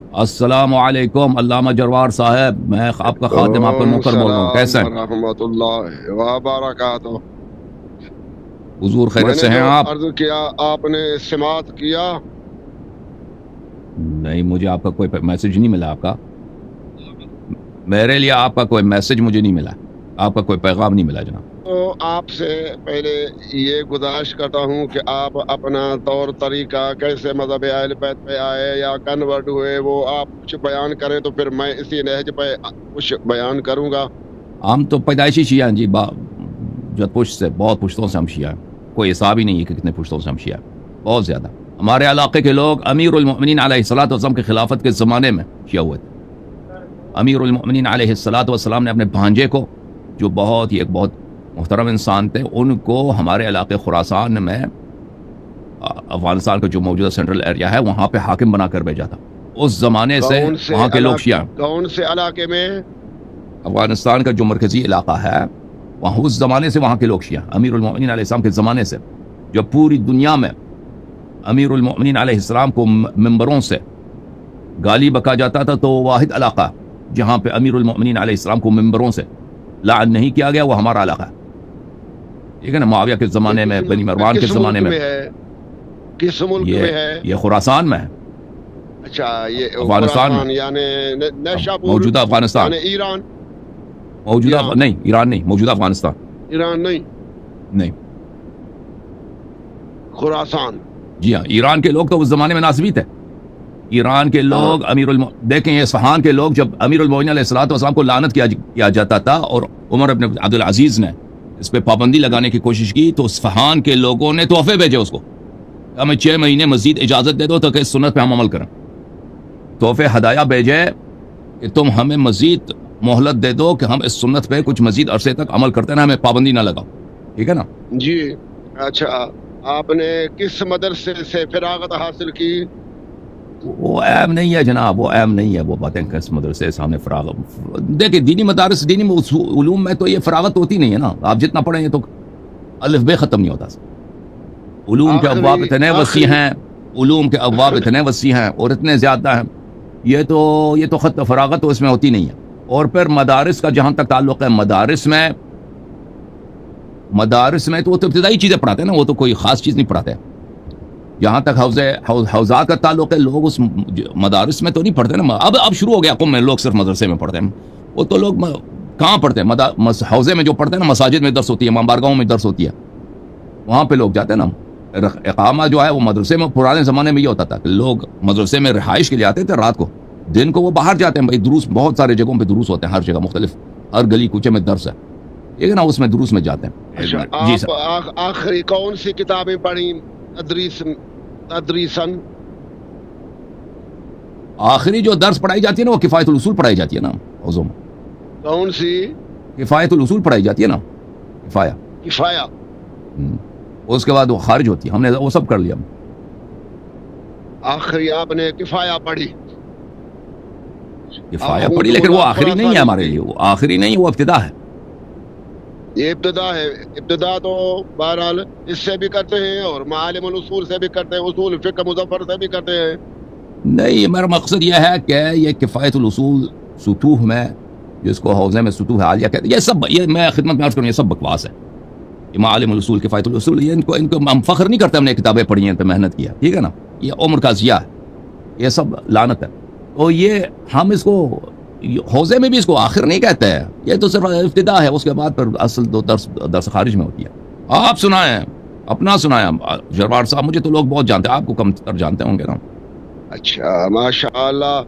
السلام علیکم علامہ جروار صاحب، میں آپ کا خادم، آپ کا نوکر بول رہا ہوں، کیسے ہیں؟ ورحمۃ اللہ وبرکاتہ۔ حضور میں خیریت نے سے ہیں جو آپ؟ عرض کیا آپ نے سماعت کیا؟ نہیں، مجھے آپ کا کوئی میسج نہیں ملا آپ کا، میرے لیے آپ کا کوئی میسج مجھے نہیں ملا، آپ کا کوئی پیغام نہیں ملا جناب۔ تو آپ سے پہلے یہ گزارش کرتا ہوں کہ آپ اپنا طور طریقہ کیسے مذہب اہل بیت پہ آئے یا کنورٹ ہوئے وہ آپ کچھ بیان کریں، تو پھر میں اسی نہج پہ کچھ بیان کروں گا۔ ہم تو پیدائشی شیعہ ہیں جی، جد پشت سے، بہت پشتوں سے ہم شیعہ ہیں، کوئی حساب ہی نہیں ہے کہ کتنے پشتوں سے ہم شیعہ ہیں، بہت زیادہ۔ ہمارے علاقے کے لوگ امیر المؤمنین علیہ الصلوۃ والسلام کی خلافت کے زمانے میں شیعہ ہوئے تھے۔ امیر المؤمنین علیہ الصلوۃ والسلام نے اپنے بھانجے کو، جو بہت ہی ایک بہت محترم انسان تھے، ان کو ہمارے علاقے خراسان میں، افغانستان کا جو موجودہ سینٹرل ایریا ہے، وہاں پہ حاکم بنا کر بھیجا تھا۔ اس زمانے سے وہاں کے لوگ شیعہ، کون سے علاقے میں؟ افغانستان کا جو مرکزی علاقہ ہے وہاں، اس زمانے سے وہاں کے لوگ شیعہ، امیر المؤمنین علیہ السلام کے زمانے سے، جب پوری دنیا میں امیر المؤمنین علیہ السلام کو ممبروں سے گالی بکا جاتا تھا، تو واحد علاقہ جہاں پہ امیر المؤمنین علیہ السلام کو ممبروں سے لعن نہیں کیا گیا وہ ہمارا علاقہ ہے، ٹھیک ہے نا؟ معاویہ کے زمانے میں، بنی مروان کے زمانے میں۔ کس ملک میں ہے؟ یہ خراسان میں ہے، اچھا، یہ افغانستان خراسان میں، یعنی نیشاپور، موجودہ افغانستان، یعنی ایران؟ موجودہ نہیں، ایران نہیں، موجودہ افغانستان، ایران نہیں، نہیں، خراسان۔ جی ہاں، ایران کے لوگ تو اس زمانے میں ناصبی تھے۔ ایران کے لوگ دیکھیں، یہ اصفہان کے لوگ، جب امیر المؤمنین علیہ الصلوۃ والسلام کو لعنت کیا جاتا تھا اور عمر ابن عبد العزیز نے اس پہ پابندی لگانے کی کوشش کی، تو اصفہان کے لوگوں نے تحفے بھیجے اس کو، ہمیں 6 مہینے مزید اجازت دے دو تاکہ اس سنت پہ ہم عمل کریں۔ تحفے ہدایہ بھیجے کہ تم ہمیں مزید مہلت دے دو کہ ہم اس سنت پہ کچھ مزید عرصے تک عمل کرتے رہیں، ہمیں پابندی نہ لگاؤ، ٹھیک ہے نا؟ جی اچھا، آپ نے کس مدرسے سے فراغت حاصل کی؟ وہ اہم نہیں ہے جناب، وہ اہم نہیں ہے، وہ باتیں کس مدرسے سے ہم نے فراغت۔ دیکھیں، دینی مدارس، دینی علوم میں تو یہ فراغت ہوتی نہیں ہے نا، آپ جتنا پڑھیں تو الف بے ختم نہیں ہوتا۔ علوم کے ابواب اتنے وسیع ہیں، علوم کے ابواب اتنے وسیع ہیں اور اتنے زیادہ ہیں، یہ تو خط فراغت تو اس میں ہوتی نہیں ہے۔ اور پھر مدارس کا جہاں تک تعلق ہے، مدارس میں تو وہ تو ابتدائی چیزیں پڑھاتے ہیں نا، وہ تو کوئی خاص چیز نہیں پڑھاتے۔ جہاں تک حوزات کا تعلق ہے، لوگ اس مدارس میں تو نہیں پڑھتے نا۔ اب شروع ہو گیا قوم میں، لوگ صرف مدرسے میں پڑھتے ہیں، وہ تو لوگ کہاں پڑھتے ہیں؟ حوزے میں جو پڑھتے ہیں نا، مساجد میں درس ہوتی ہے، بارگاہوں میں درس ہوتی ہے، وہاں پہ لوگ جاتے ہیں نا۔ اقامہ جو ہے وہ مدرسے میں پرانے زمانے میں یہ ہوتا تھا کہ لوگ مدرسے میں رہائش کے لیے آتے تھے، رات کو، دن کو وہ باہر جاتے ہیں، بھائی دروس بہت سارے جگہوں پہ دروس ہوتے ہیں، ہر جگہ مختلف، ہر گلی کوچے میں درس ہے، ٹھیک ہے نا؟ اس میں دروس میں جاتے ہیں۔ جی سر، آخری کون سی کتابیں پڑھی تدریساً؟ آخری جو درس پڑھائی جاتی ہے نا، وہ کفایت الاصول پڑھائی جاتی ہے نا حوضوں میں۔ کون سی؟ کفایت الاصول پڑھائی جاتی ہے نا، کفایہ۔ اس کے بعد وہ خارج ہوتی ہے، ہم نے وہ سب کر لیا۔ آخری آپ نے کفایہ پڑھی؟ کفایہ پڑھی، لیکن وہ آخری نہیں ہے ہمارے لیے، وہ آخری نہیں، وہ ابتدا ہے۔ یہ ابتدا ہے، ابتدا تو بہرحال اس سے بھی کرتے ہیں اور معالم الاصول سے بھی کرتے ہیں، اصول فقہ مظفر سے بھی کرتے ہیں۔ نہیں، میرا مقصد یہ ہے کہ یہ کفایت الاصول سطوح میں، جس کو حوزے میں سطوح عالیہ کہتے ہیں، یہ سب، یہ میں خدمت میں عرض کروں، یہ سب بکواس ہے۔ یہ معالم الاصول، کفایت الاصول، یہ ان کو ہم فخر نہیں کرتے ہم نے کتابیں پڑھی ہیں، پہ محنت کیا، ٹھیک ہے نا؟ یہ عمر کا ضیاء ہے، یہ سب لعنت ہے۔ تو یہ ہم اس کو حوزے میں بھی اس کو آخر نہیں کہتے ہیں، یہ تو صرف ابتدا ہے، اس کے بعد پھر اصل تو درس خارج میں ہوتی ہے۔ آپ سنائیں، اپنا سنائیں جروار صاحب، مجھے تو لوگ بہت جانتے ہیں، آپ کو کم تر جانتے ہوں گے نا۔ اچھا، ماشاءاللہ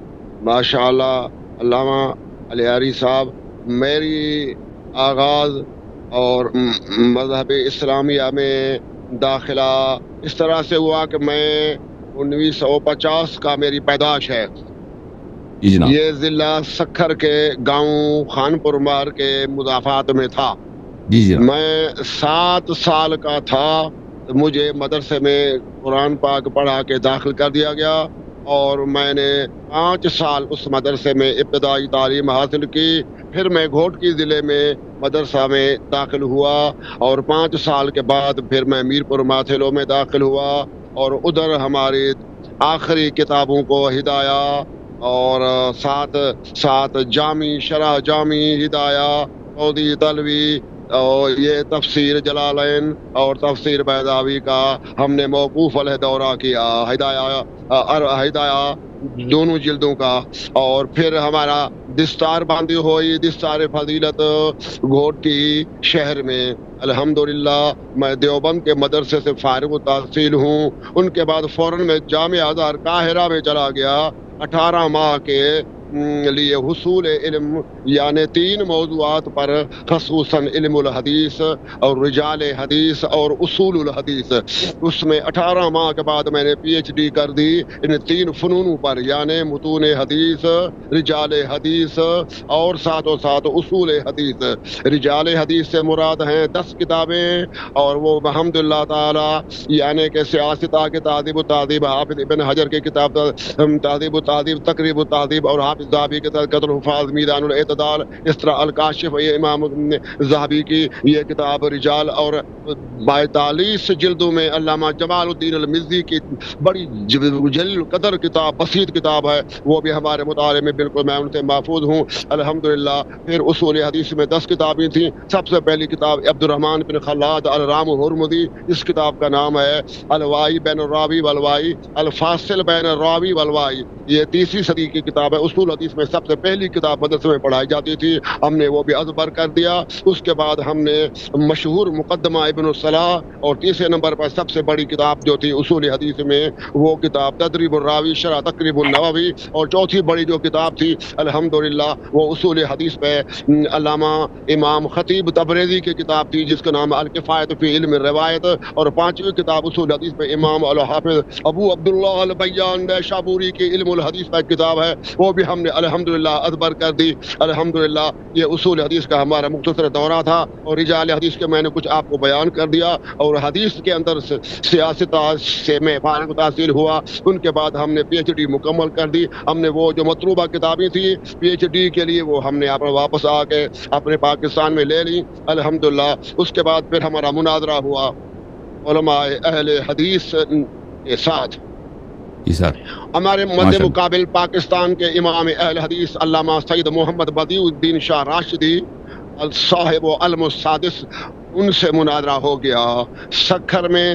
ماشاءاللہ علامہ علیاری صاحب، میری آغاز اور مذہب اسلامیہ میں داخلہ اس طرح سے ہوا کہ میں 1950 کا میری پیدائش ہے۔ جی جناب۔ یہ ضلع سکھر کے گاؤں خانپور مار کے مضافات میں تھا۔ جی جناب۔ میں 7 سال کا تھا، مجھے مدرسے میں قرآن پاک پڑھا کے داخل کر دیا گیا اور میں نے 5 سال اس مدرسے میں ابتدائی تعلیم حاصل کی۔ پھر میں گھوٹکی ضلع میں مدرسہ میں داخل ہوا اور 5 سال کے بعد پھر میں میرپور ماتھلو میں داخل ہوا اور ادھر ہماری آخری کتابوں کو ہدایہ اور ساتھ جامی شرح جامی ہدایہ سعودی تلوی اور یہ تفسیر جلالین اور تفسیر بیضاوی کا ہم نے موقوف علیہ دورہ کیا، ہدایہ دونوں جلدوں کا، اور پھر ہمارا دستار باندھی ہوئی دستار فضیلت گھوٹی شہر میں۔ الحمدللہ میں دیوبند کے مدرسے سے فارغ التحصیل ہوں، ان کے بعد فوراً میں جامعہ ازہر قاہرہ میں چلا گیا 18 ماہ کے لیے حصول علم، یعنی 3 موضوعات پر، خصوصاً علم الحدیث اور رجال حدیث اور اصول الحدیث۔ اس میں 18 ماہ کے بعد میں نے پی ایچ ڈی کر دی ان 3 فنونوں پر، یعنی متون حدیث، رجال حدیث اور ساتھ اصول حدیث۔ رجال حدیث سے مراد ہیں 10 کتابیں، اور وہ الحمدللہ تعالی یعنی کہ سیاستہ کے تہذیب و تہذیب، حافظ ابن حجر کی کتاب تہذیب و تہذیب، تقریب و تہذیب، اور حافظ ذہبی کے قدر الحفاظ میدان الاعتدال، اس طرح الکاشف یہ امام ذہبی کی یہ کتاب رجال، اور 42 جلدوں میں علامہ جمال الدین المزی کی بڑی جلیل قدر کتاب، بسیط کتاب ہے، وہ بھی ہمارے مطالعے میں بالکل میں ان سے محفوظ ہوں الحمدللہ۔ پھر اصول حدیث میں 10 کتابیں تھیں۔ سب سے پہلی کتاب عبد الرحمن بن خلاد الرام ہرمزی، اس کتاب کا نام ہے الوائی بین الراوی والوائی، الفاصل بین الراوی والوائی، یہ 3ری صدی کی کتاب ہے۔ اصول حدیث میں سب سے پہلی کتاب مدرسے میں پڑھائی جاتی تھی، ہم نے وہ بھی ازبر کر دیا۔ اس کے بعد ہم نے مشہور مقدمہ ابن الصلاح، اور 3رے نمبر پر سب سے بڑی کتاب جو تھی اصول حدیث میں وہ کتاب تدریب الراوی شرح تقریب النووی، اور 4تھی بڑی جو کتاب تھی الحمدللہ وہ اصول حدیث پہ علامہ امام خطیب تبریزی کی کتاب تھی جس کا نام الکفایۃ فی علم الروایت، اور 5ویں کتاب اصول حدیث پہ امام الحافظ ابو عبداللہ البیان نیشابوری کی علم الحدیث پہ کتاب ہے، وہ بھی ہم نے الحمدللہ ادبر کر دی الحمدللہ۔ یہ اصول حدیث کا ہمارا مختصر دورہ تھا، اور رجال حدیث کے میں نے کچھ آپ کو بیان کر دیا، اور حدیث کے اندر سیاست سے میں فارغ تحصیل ہوا۔ ان کے بعد ہم نے پی ایچ ڈی مکمل کر دی۔ ہم نے وہ جو مطلوبہ کتابیں تھیں پی ایچ ڈی کے لیے وہ ہم نے واپس آ کے اپنے پاکستان میں لے لی الحمدللہ۔ اس کے بعد پھر ہمارا مناظرہ ہوا علماء اہل حدیث کے ساتھ۔ جی سر، ہمارے مد مقابل پاکستان کے امام اہل حدیث علامہ سید محمد بدیع الدین شاہ راشدی صاحب و علم السادس، ان سے مناظرہ ہو گیا سکھر میں،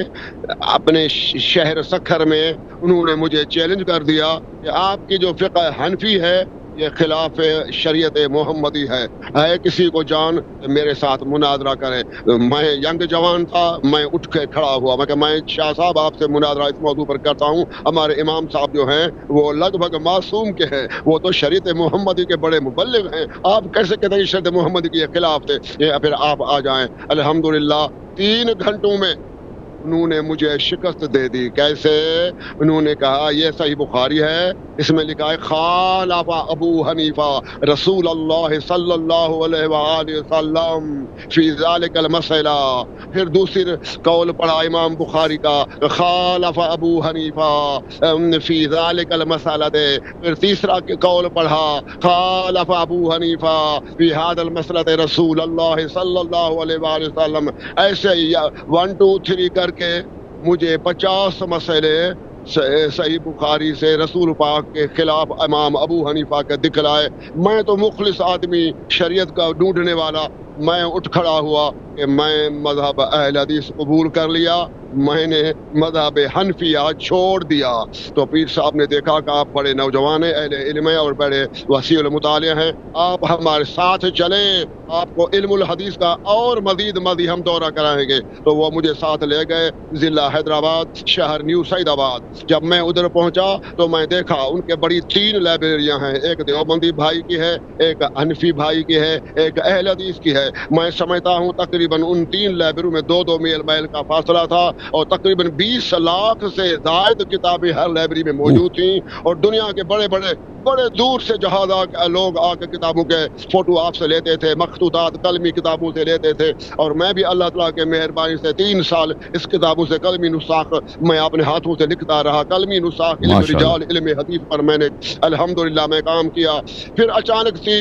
اپنے شہر سکھر میں۔ انہوں نے مجھے چیلنج کر دیا کہ آپ کی جو فقہ حنفی ہے یہ خلاف شریعت محمدی ہے کسی کو جان میرے ساتھ مناظرہ کرے۔ میں ینگ جوان تھا، میں اٹھ کے کھڑا ہوا، میں شاہ صاحب آپ سے مناظرہ اس موضوع پر کرتا ہوں۔ ہمارے امام صاحب جو ہیں وہ لگ بھگ معصوم کے ہیں، وہ تو شریعت محمدی کے بڑے مبلغ ہیں، آپ کیسے کہتے ہیں شریعت محمدی کے خلاف تھے، یہ پھر آپ آ جائیں۔ الحمدللہ 3 گھنٹوں میں انہوں نے مجھے شکست دے دی۔ کیسے؟ انہوں نے کہا یہ صحیح بخاری ہے، اس میں لکھا ہے خالف ابو حنیفہ رسول اللہ صلی اللہ علیہ وآلہ وسلم فی ذالک المسئلہ۔ پھر دوسری قول پڑھا امام بخاری کا خالف ابو حنیفہ فی ذالک المسئلہ، پھر تیسرا قول پڑھا خالف ابو حنیفہ فی ھذا المسئلہ رسول اللہ صلی اللہ علیہ وآلہ وسلم۔ ایسے 1 2 3 کر کے مجھے 50 مسئلے صحیح بخاری سے رسول پاک کے خلاف امام ابو حنیفہ کے دکھلائے۔ میں تو مخلص آدمی، شریعت کا ڈھونڈنے والا، میں اٹھ کھڑا ہوا کہ میں مذہب اہل حدیث قبول کر لیا، میں نے مذہب حنفیہ چھوڑ دیا۔ تو پیر صاحب نے دیکھا کہ آپ بڑے نوجوان ہیں، اہل علم ہیں اور بڑے وسیع المطالعہ ہیں، آپ ہمارے ساتھ چلیں، آپ کو علم الحدیث کا اور مزید ہم دورہ کرائیں گے۔ تو وہ مجھے ساتھ لے گئے ضلع حیدرآباد، شہر نیو سعید آباد۔ جب میں ادھر پہنچا تو میں دیکھا ان کے بڑی 3 لائبریریاں ہیں، ایک دیوبندی بھائی کی ہے، ایک حنفی بھائی کی ہے، ایک اہل حدیث کی ہے۔ میں سمجھتا ہوں تقریباً ان 3 لائبریریوں میں 2-2 میل کا فاصلہ تھا، اور تقریباً 20 لاکھ سے زائد کتابیں ہر لائبریری میں موجود تھیں، اور دنیا کے بڑے دور سے جہاز لوگ آ کے کتابوں کے فوٹو آپ سے لیتے تھے، مخطوطات قلمی کتابوں سے لیتے تھے، اور میں بھی اللہ تعالیٰ کے مہربانی سے 3 سال اس کتابوں سے قلمی نسخ میں اپنے ہاتھوں سے لکھتا رہا، قلمی نسخ علم رجال علم حدیث پر میں نے الحمدللہ میں کام کیا۔ پھر اچانک سی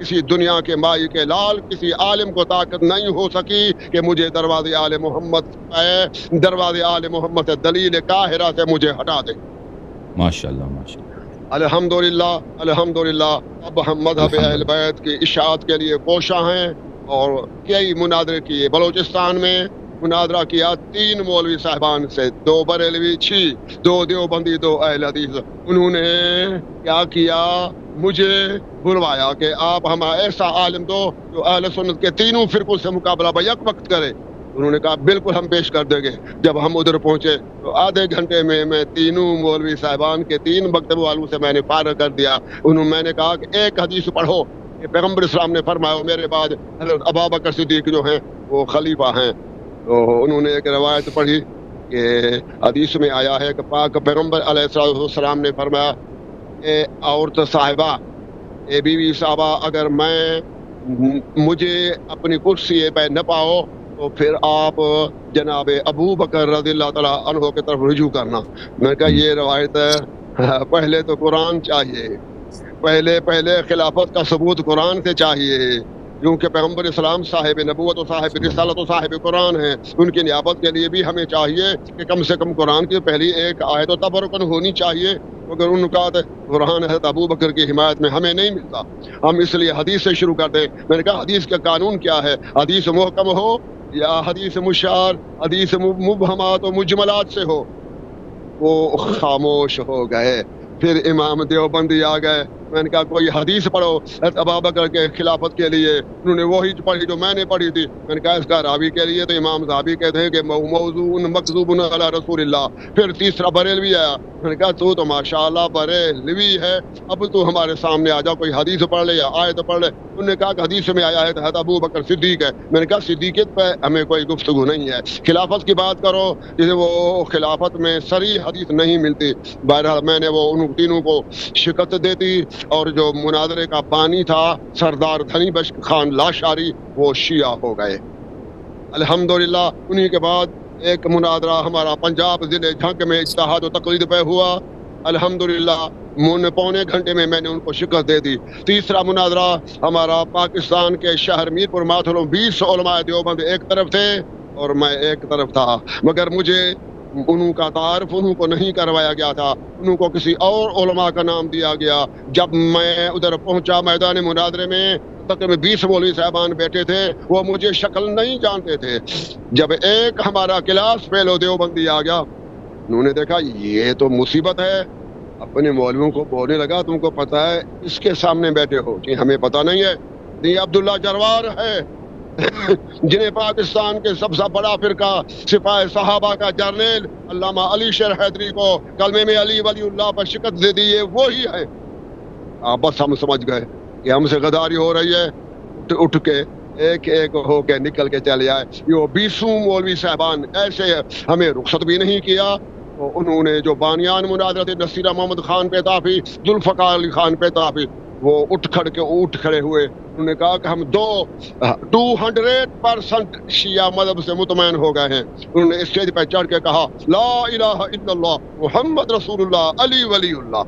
کسی دنیا کے مائی کے لال کسی عالم کو طاقت نہیں ہو سکی کہ مجھے دروازے آل محمد سے دلیل قاہرہ سے مجھے ہٹا دے. ماشاءاللہ ماشاءاللہ. الحمدللہ الحمدللہ. اب ہم مذہب اہل بیت کی اشاعت کے لیے کوشاں ہیں اور کئی مناظرے کیے. بلوچستان میں مناظرہ کیا 3 مولوی صاحبان سے، 2 بریلوی 6، 2 دیوبندی 2 اہل حدیث. انہوں نے کیا کیا، مجھے بلوایا کہ آپ ہمیں ایسا عالم دو جو اہل سنت کے تینوں فرقوں سے مقابلہ بیک وقت کرے. انہوں نے کہا بالکل ہم پیش کر دیں گے. جب ہم ادھر پہنچے تو آدھے گھنٹے میں تینوں مولوی صاحبان کے 3 مکتب والوں سے میں نے فارغ کر دیا. میں نے کہا کہ ایک حدیث پڑھو کہ پیغمبر اسلام نے فرمایا میرے بعد حضرت ابوبکر صدیق جو ہیں وہ خلیفہ ہیں. تو انہوں نے ایک روایت پڑھی کہ حدیث میں آیا ہے کہ پاک پیغمبر علیہ السلام نے فرمایا، اے عورت صاحبہ، اے بیوی صاحبہ، اگر مجھے اپنی کرسی پہ نہ پاؤ تو پھر آپ جناب ابو بکر رضی اللہ تعالیٰ عنہ کی طرف رجوع کرنا. میں نے کہا یہ روایت پہلے تو قرآن چاہیے، پہلے خلافت کا ثبوت قرآن سے چاہیے، کیونکہ پیغمبر اسلام صاحب نبوت و صاحب رسالت و صاحب قرآن ہیں. ان کی نیابت کے لیے بھی ہمیں چاہیے کہ کم سے کم قرآن کی پہلی ایک آیت و تبرکن ہونی چاہیے. مگر ان کا قرآن حضرت ابو بکر کی حمایت میں ہمیں نہیں ملتا. ہم اس لیے حدیث سے شروع کر دیں. میں نے کہا حدیث کا قانون کیا ہے، حدیث محکم ہو یا حدیث مشار، حدیث مبہمات و مجملات سے ہو. وہ خاموش ہو گئے. پھر امام دیوبندی آ گئے. میں نے کہا کوئی حدیث پڑھو حضرت ابوبکر کے خلافت کے لیے. انہوں نے وہی پڑھی جو میں نے پڑھی تھی. میں نے کہا اس کا راوی کے لیے تو امام ذہبی کہتے ہیں کہ موضوع مکذوب علی رسول اللہ. پھر تیسرا بریلوی آیا. میں نے کہا تو ماشاءاللہ بریلوی ہے، اب تو ہمارے سامنے آ جا، کوئی حدیث پڑھ لے یا آیت پڑھ لے. انہوں نے کہا کہ حدیث میں آیا ہے تو حضرت ابو بکر صدیق ہے. میں نے کہا صدیقیت پہ ہمیں کوئی گفتگو نہیں ہے، خلافت کی بات کرو. جسے وہ خلافت میں صریح حدیث نہیں ملتی. بہرحال میں نے وہ ان تینوں کو شکست دیتی، اور جو مناظرے کا بانی تھا سردار دھنی بخش خان لاشاری، وہ شیعہ ہو گئے. الحمدللہ. انہی کے بعد ایک مناظرہ ہمارا پنجاب ضلع جھنگ میں اجتہاد و تقلید پہ ہوا. الحمدللہ 1.25 گھنٹے میں نے ان کو شکست دے دی. تیسرا مناظرہ ہمارا پاکستان کے شہر میرپور ماتھروں 20 علماء دیوبند ایک طرف تھے اور میں ایک طرف تھا. مگر مجھے انہوں کا تعارف انہوں کو نہیں کروایا گیا تھا، انہوں کو کسی اور علماء کا نام دیا گیا. جب میں ادھر پہنچا میدان مناظرے میں، تقریباً 20 مولوی صاحبان بیٹھے تھے، وہ مجھے شکل نہیں جانتے تھے. جب ایک ہمارا کلاس فیلو دیوبندی آ گیا، انہوں نے دیکھا یہ تو مصیبت ہے، اپنے مولویوں کو بولنے لگا تم کو پتہ ہے اس کے سامنے بیٹھے ہو؟ کہ ہمیں پتہ نہیں ہے. یہ عبداللہ جروار ہے جنہیں پاکستان کے سب سے بڑا فرقہ سپاہ صحابہ کا جرنیل علامہ علی شیر حیدری کو کلمے میں علی ولی اللہ پر شکست دے دی ہے، وہی ہے. بس ہم سمجھ گئے کہ ہم سے غداری ہو رہی ہے. اٹھ کے ایک ہو کے نکل کے چلے آئے. یہ 20 مولوی صاحبان ایسے ہمیں رخصت بھی نہیں کیا. تو انہوں نے جو بانیان مناظرہ نصیرہ محمد خان پیطافی، ذوالفقار علی خان پیطافی، وہ اٹھ کھڑے ہوئے. انہوں نے کہا کہ ہم 200% شیعہ مذہب سے مطمئن ہو گئے ہیں. انہوں نے اسٹیج پہ چڑھ کے کہا لا الہ الا اللہ محمد رسول اللہ علی ولی اللہ.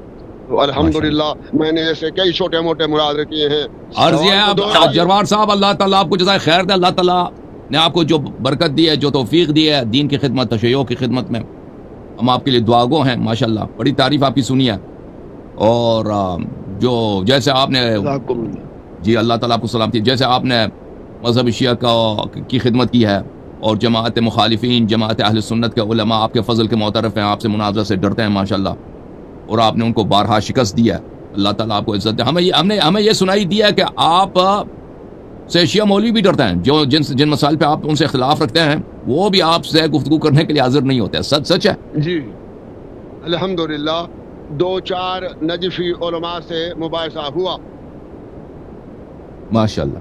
تو الحمدللہ میں نے ایسے کئی چھوٹے موٹے مناظرے کیے ہیں. عرض یہ ہے جروار صاحب، اللہ تعالیٰ آپ کو جزائے خیر دے. اللہ تعالیٰ نے آپ کو جو برکت دی ہے، جو توفیق دی ہے دین کی خدمت، تشیع کی خدمت میں، ہم آپ کے لیے دعا گو ہیں. ماشاءاللہ بڑی تعریف آپ کی سنی ہے. اور جو جیسے آپ نے جی اللہ تعالیٰ آپ کو سلامتی، جیسے آپ نے مذہب شیعہ کی خدمت کی ہے، اور جماعت مخالفین، جماعت اہل سنت کے علماء آپ کے فضل کے معترف ہیں، آپ سے مناظرہ سے ڈرتے ہیں ماشاءاللہ، اور آپ نے ان کو بارہا شکست دی ہے. اللہ تعالیٰ آپ کو عزت دے. ہمیں یہ سنائی دیا ہے کہ آپ سے شیعہ مولوی بھی ڈرتے ہیں، جو جن مسائل پہ آپ ان سے اختلاف رکھتے ہیں وہ بھی آپ سے گفتگو کرنے کے لیے حاضر نہیں ہوتے. سچ ہے جی الحمدللہ. 2-4 نجفی علماء سے مباحثہ ہوا ماشاءاللہ.